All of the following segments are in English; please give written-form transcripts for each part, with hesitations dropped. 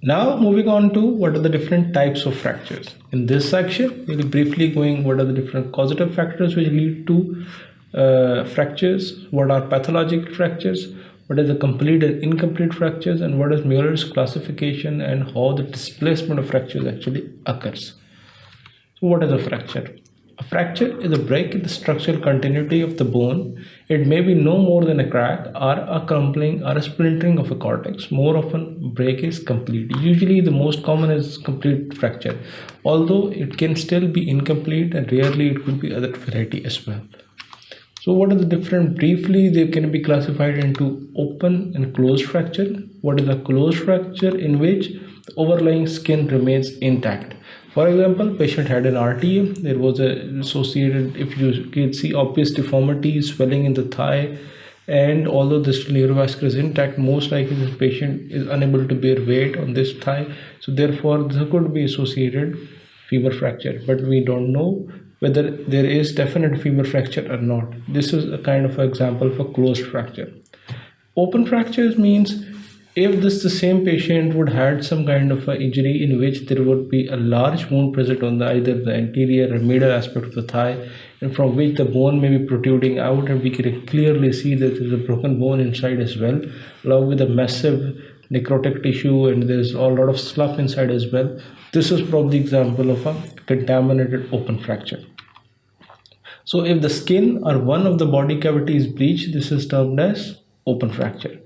Now moving on to what are the different types of fractures. In this section, we'll be briefly going what are the different causative factors which lead to fractures, what are pathological fractures, what is the complete and incomplete fractures, and what is Muller's classification and how the displacement of fractures actually occurs. So what is a fracture? A fracture is a break in the structural continuity of the bone. It may be no more than a crack or a crumbling or a splintering of a cortex. More often, break is complete. Usually, the most common is complete fracture, although it can still be incomplete and rarely it could be other variety as well. So what are the different, briefly they can be classified into open and closed fracture. What is a closed fracture? In which the overlying skin remains intact. For example, patient had an RTA, there was a associated, if you can see, obvious deformity, swelling in the thigh, and although this neurovascular is intact, most likely this patient is unable to bear weight on this thigh, so therefore there could be associated femur fracture, but we don't know whether there is definite femur fracture or not. This is a kind of example for closed fracture. Open fractures means if this the same patient would had some kind of an injury in which there would be a large wound present on either the anterior or middle aspect of the thigh, and from which the bone may be protruding out, and we can clearly see that there is a broken bone inside as well, along with a massive necrotic tissue, and there's a lot of slough inside as well. This is probably example of a contaminated open fracture. So if the skin or one of the body cavity is breached, this is termed as open fracture.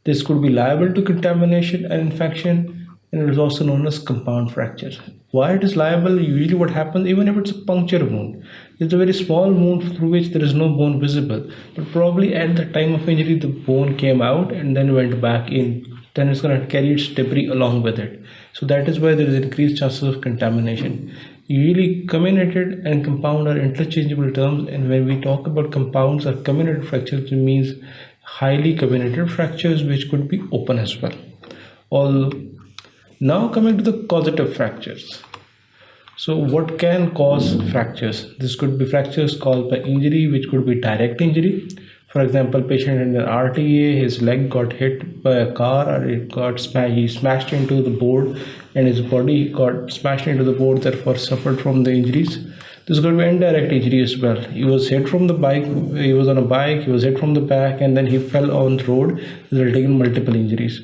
This could be liable to contamination and infection, and it is also known as compound fracture. Why it is liable? Usually what happens, even if it's a puncture wound, it's a very small wound through which there is no bone visible, but probably at the time of injury the bone came out and then went back in, then it's going to carry its debris along with it. So that is why there is increased chances of contamination. Usually comminuted and compound are interchangeable terms, and when we talk about compounds or comminuted fractures, it means highly comminuted fractures which could be open as well. All now coming to the causative fractures. So what can cause fractures? This could be fractures caused by injury, which could be direct injury. For example, patient had an RTA, his leg got hit by a car, or it got he smashed into the board and his body got smashed into the board, therefore suffered from the injuries. This could be indirect injury as well. He was hit from the bike, he was on a bike, he was hit from the back, and then he fell on the road, resulting in multiple injuries.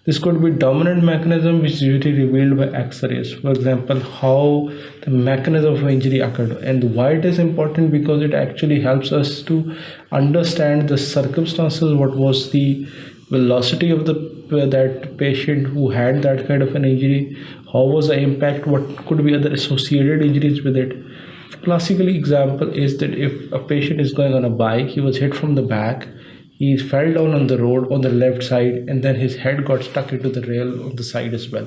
This could be dominant mechanism, which is usually revealed by X-rays. For example, how the mechanism of injury occurred, and why it is important, because it actually helps us to understand the circumstances, what was the velocity of that patient who had that kind of an injury, how was the impact, what could be other associated injuries with it. Classically example is that if a patient is going on a bike, he was hit from the back, he fell down on the road on the left side, and then his head got stuck into the rail on the side as well.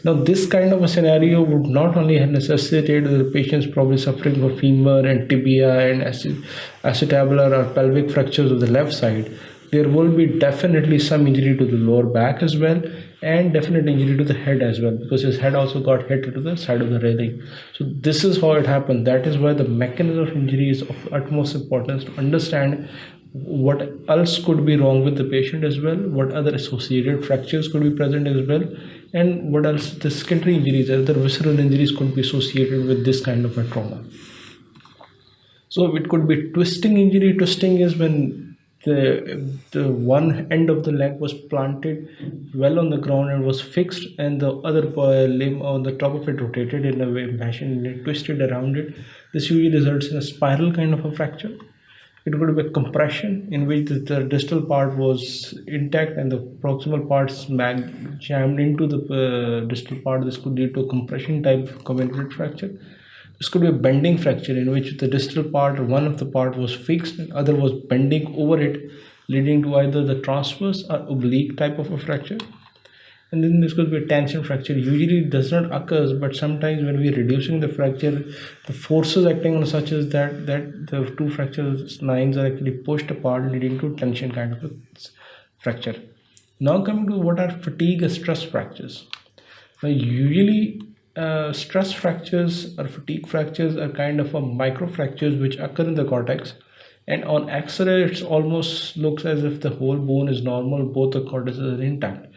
Now this kind of a scenario would not only have necessitated the patient's probably suffering from femur and tibia and acetabular or pelvic fractures of the left side, there will be definitely some injury to the lower back as well, and definite injury to the head as well, because his head also got hit to the side of the railing. So this is how it happened. That is why the mechanism of injury is of utmost importance to understand what else could be wrong with the patient as well, what other associated fractures could be present as well, and what else the secondary injuries, other visceral injuries could be associated with this kind of a trauma. So it could be twisting injury. Twisting is when the one end of the leg was planted well on the ground and was fixed, and the other limb on the top of it rotated in a way fashion and it twisted around it. This usually results in a spiral kind of a fracture. It could be a compression in which the distal part was intact and the proximal part jammed into the distal part. This could lead to a compression type of comminuted fracture. This could be a bending fracture in which the distal part or one of the part was fixed and other was bending over it, leading to either the transverse or oblique type of a fracture. And then this could be a tension fracture. Usually it does not occur, but sometimes when we are reducing the fracture, the forces acting on such as that the two fracture lines are actually pushed apart, leading to tension kind of a fracture. Now coming to what are fatigue and stress fractures. Now usually stress fractures or fatigue fractures are kind of a micro fractures which occur in the cortex, and on X-ray it almost looks as if the whole bone is normal, both the cortices are intact.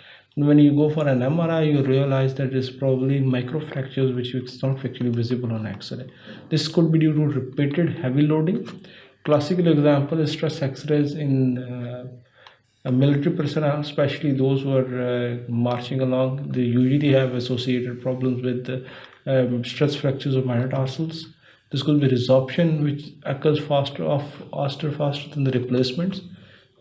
And when you go for an MRI, you realize that it's probably microfractures which is not actually visible on X-ray. This could be due to repeated heavy loading. Classical example is stress X-rays in military personnel, especially those who are marching along. They usually have associated problems with stress fractures of metatarsals. This could be resorption, which occurs faster than the replacements,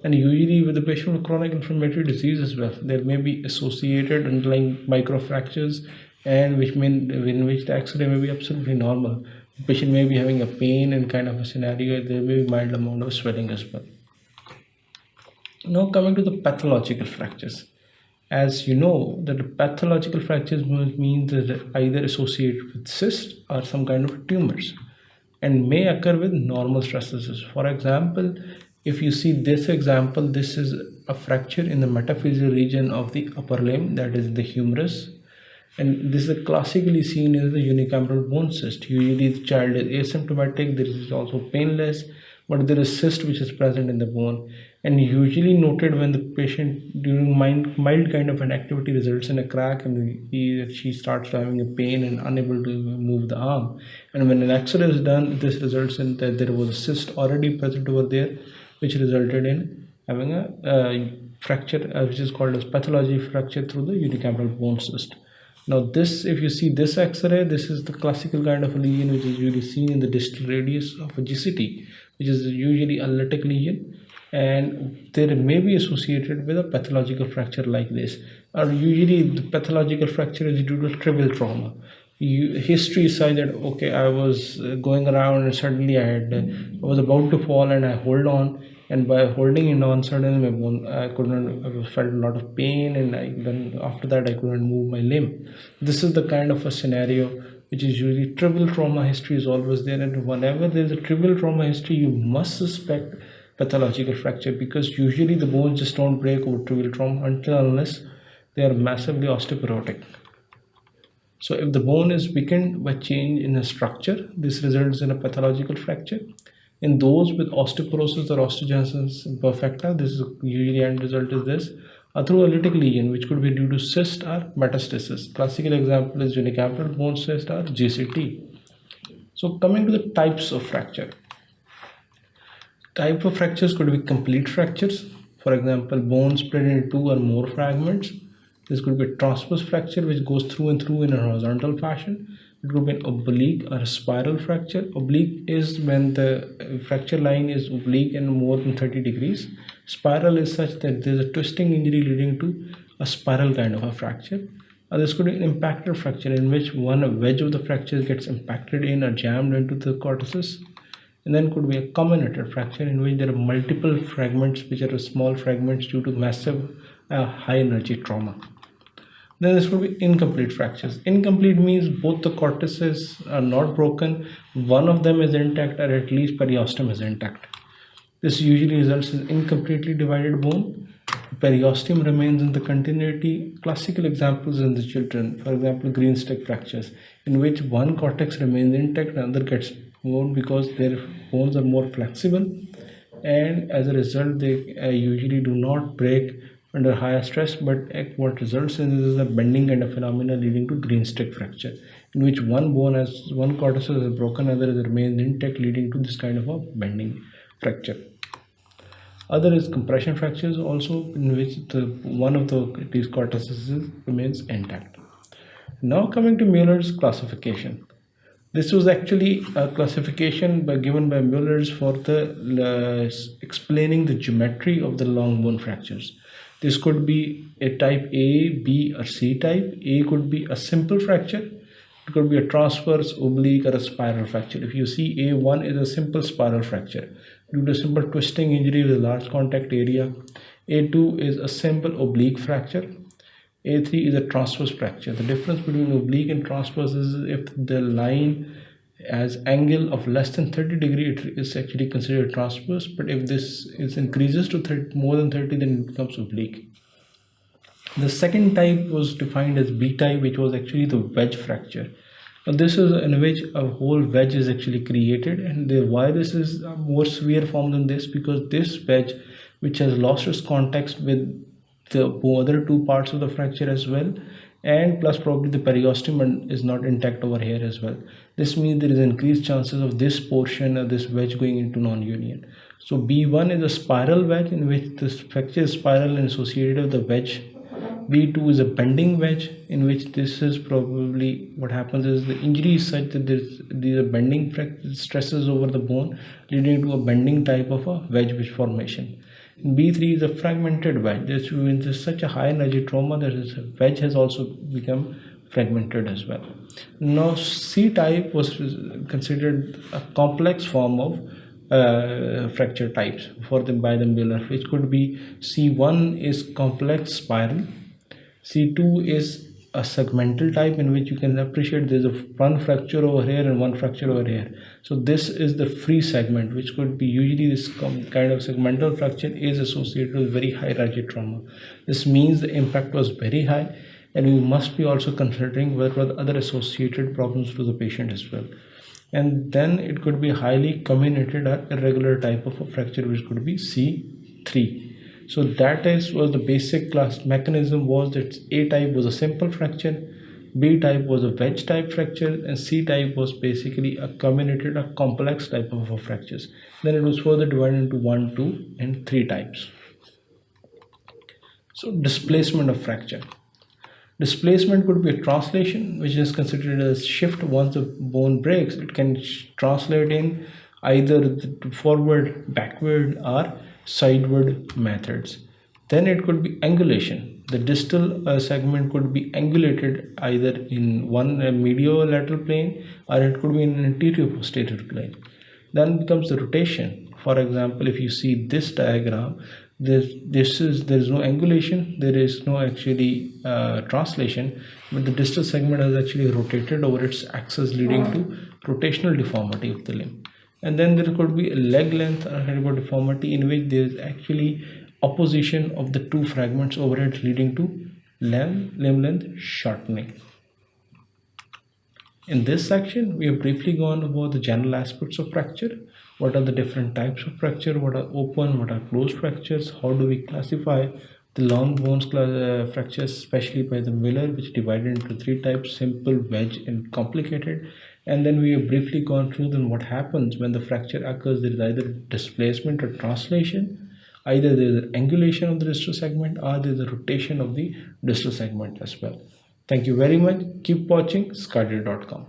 and usually with the patient with chronic inflammatory disease as well. There may be associated underlying microfractures, and in which the X-ray may be absolutely normal. The patient may be having a pain and kind of a scenario. There may be mild amount of swelling as well. Now coming to the pathological fractures. As you know, that the pathological fractures means that they're either associated with cysts or some kind of tumors, and may occur with normal stresses. For example, if you see this example, this is a fracture in the metaphyseal region of the upper limb, that is the humerus, and this is classically seen as the unicameral bone cyst. Usually the child is asymptomatic, there is also painless, but there is cyst which is present in the bone, and usually noted when the patient during mild kind of an activity results in a crack, and she starts having a pain and unable to move the arm. And when an X-ray is done, this results in that there was a cyst already present over there, which resulted in having a fracture, which is called as pathology fracture through the unicameral bone cyst. Now this, if you see this X-ray, this is the classical kind of a lesion which is usually seen in the distal radius of a GCT, which is usually a lytic lesion, and there may be associated with a pathological fracture like this. Or usually the pathological fracture is due to trivial trauma. History says that okay, I was going around and suddenly I was about to fall and I hold on, and by holding it on suddenly my bone, I felt a lot of pain, and then after that I couldn't move my limb. This is the kind of a scenario which is usually trivial trauma history is always there, and whenever there is a trivial trauma history, you must suspect pathological fracture, because usually the bones just don't break over trivial trauma unless they are massively osteoporotic. So if the bone is weakened by change in a structure, this results in a pathological fracture. In those with osteoporosis or osteogenesis imperfecta, this is usually end result is this, or through a lytic lesion, which could be due to cyst or metastasis. Classical example is unicameral bone cyst or GCT. So coming to the types of fracture. Type of fractures could be complete fractures. For example, bone split into two or more fragments. This could be a transverse fracture which goes through and through in a horizontal fashion. It could be an oblique or a spiral fracture. Oblique is when the fracture line is oblique and more than 30 degrees. Spiral is such that there is a twisting injury leading to a spiral kind of a fracture. This could be an impacted fracture in which one wedge of the fracture gets impacted in or jammed into the cortices. And then could be a comminuted fracture in which there are multiple fragments which are small fragments due to massive high energy trauma. Then this could be incomplete fractures. Incomplete means both the cortices are not broken, one of them is intact, or at least periosteum is intact. This usually results in incompletely divided bone. Periosteum remains in the continuity. Classical examples in the children, for example, green stick fractures, in which one cortex remains intact and another gets moved because their bones are more flexible, and as a result they usually do not break under higher stress, but what results in is a bending kind of phenomena leading to green stick fracture, in which one cortice is broken, other remains intact, leading to this kind of a bending fracture. Other is compression fractures, also in which one of these cortices remains intact. Now coming to Muller's classification. This was actually a classification given by Muller's for explaining the geometry of the long bone fractures. This could be a type A, B, or C type. A could be a simple fracture. It could be a transverse, oblique, or a spiral fracture. If you see, A1 is a simple spiral fracture due to simple twisting injury with a large contact area. A2 is a simple oblique fracture. A3 is a transverse fracture. The difference between oblique and transverse is if the line has angle of less than 30 degrees, it is actually considered transverse, but if this increases to more than 30, then it becomes oblique. The second type was defined as B type, which was actually the wedge fracture. Now this is in which a whole wedge is actually created, and why this is a more severe form than this, because this wedge, which has lost its contact with the other two parts of the fracture as well, and plus probably the periosteum is not intact over here as well. This means there is increased chances of this portion of this wedge going into non-union. So B1 is a spiral wedge in which this fracture is spiral and associated with the wedge. B2 is a bending wedge in which this is probably what happens is the injury is such that these are bending stresses over the bone leading to a bending type of a wedge formation. B3 is a fragmented wedge. This means there's such a high energy trauma that this wedge has also become fragmented as well. Now C type was considered a complex form of fracture types by the Muller, which could be C1 is complex spiral, C2 is a segmental type in which you can appreciate there's a one fracture over here and one fracture over here. So this is the free segment, which could be usually this kind of segmental fracture is associated with very high rigid trauma. This means the impact was very high, and we must be also considering what were the other associated problems to the patient as well. And then it could be highly comminuted or irregular type of a fracture, which could be C3. So that was the basic class mechanism was that A type was a simple fracture, B type was a wedge type fracture, and C type was basically a comminuted, a complex type of fractures. Then it was further divided into 1, 2, and 3 types. So displacement of fracture. Displacement could be a translation, which is considered as shift once the bone breaks. It can translate in either the forward, backward, or sideward methods. Then it could be angulation. The distal segment could be angulated either in one mediolateral plane, or it could be in an anterior posterior plane. Then comes the rotation. For example, if you see this diagram, there is no angulation, there is no actually translation, but the distal segment has actually rotated over its axis, leading to rotational deformity of the limb. And then there could be a leg length or deformity in which there is actually opposition of the two fragments over it, leading to limb length shortening. In this section, we have briefly gone over the general aspects of fracture. What are the different types of fracture? What are open? What are closed fractures? How do we classify the long bones fractures, especially by the Muller, which divided into 3 types: simple, wedge, and complicated. And then we have briefly gone through then what happens when the fracture occurs. There is either displacement or translation, either there is an angulation of the distal segment, or there is a rotation of the distal segment as well. Thank you very much. Keep watching sqadia.com.